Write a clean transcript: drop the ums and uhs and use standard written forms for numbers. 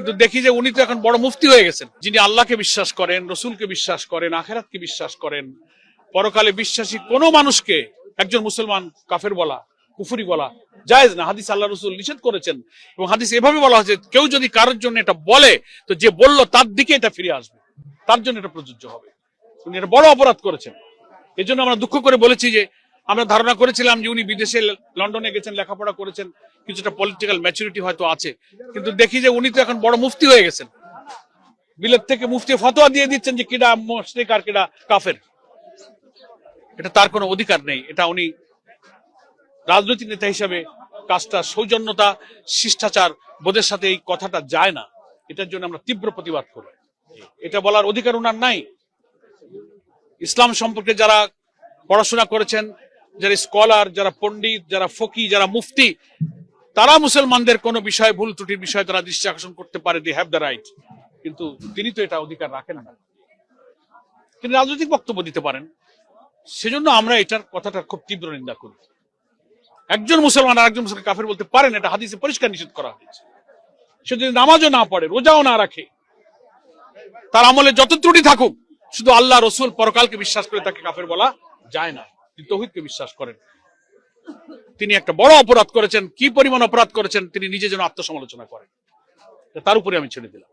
কিন্তু দেখি যে উনি তো এখন বড় মুফতি হয়ে গেছেন, যিনি আল্লাহকে বিশ্বাস করেন, রসুলকে বিশ্বাস করেন, আখেরাতকে বিশ্বাস করেন, পরকালে বিশ্বাসী কোনো মানুষকে একজন মুসলমান কাফের বলা, কুফরি বলা জায়েজ না। হাদিস আল্লাহ রসুল নিষেধ করেছেন, এবং হাদিস এভাবে বলা হয়েছে কেউ যদি কারোর জন্য এটা বলে তো যে বলল তার দিকে এটা ফিরে আসবে, তার জন্য এটা প্রযোজ্য হবে। উনি এটা বড় অপরাধ করেছেন। এই জন্য আমরা দুঃখ করে বলেছি যে আমরা ধারণা করেছিলাম যে উনি বিদেশে লন্ডনে গেছেন, লেখাপড়া করেছেন, কিছুটা পলিটিক্যাল ম্যাচুরিটি হয়তো আছে, কিন্তু দেখি যে উনি তো এখন বড় মুফতি হয়ে গেছেন। বিলেত থেকে মুফতি ফতোয়া দিয়ে দিচ্ছেন যে কিডা মুশরিক আর কিডা কাফের। এটা তার কোনো অধিকার নেই। এটা উনি রাজনৈতিক নেতা হিসেবে কাজটা সৌজন্যতা, শিষ্টাচার বোধের সাথে এই কথাটা যায় না। এটার জন্য আমরা তীব্র প্রতিবাদ করি। এটা বলার অধিকার ওনার নাই। ইসলাম সম্পর্কে যারা পড়াশোনা করেছেন, যারা স্কলার, যারা পণ্ডিত, যারা ফকি, যারা মুফতি, তারা মুসলমানদের কোনো বিষয়, ভুল ত্রুটির বিষয়ে তারা দৃষ্টি আকর্ষণ করতে পারে, দি হ্যাভ দ্য রাইট। কিন্তু তিনি তো এটা অধিকার রাখেন না। তিনি রাজনৈতিক বক্তব্য দিতে পারেন, সেজন্য আমরা এটার কথাটা খুব তীব্র নিন্দা করি। একজন মুসলমান আর একজন মুসলমান কাফের বলতে পারেন, এটা হাদিসে পরিষ্কার নিষেধ করা হয়েছে। সে যদি নামাজও না পড়ে, রোজাও না রাখে, তার আমলে যত ত্রুটি থাকুক, শুধু আল্লাহ, রসুল, পরকালকে বিশ্বাস করে তাকে কাফের বলা যায় না। তিনি তাওহীদকে বিশ্বাস করেন। তিনি একটা বড় অপরাধ করেছেন। কি পরিমাণ অপরাধ করেছেন তিনি নিজে যেন আত্মসমালোচনা করেন, তার উপরে আমি ছেড়ে দিলাম।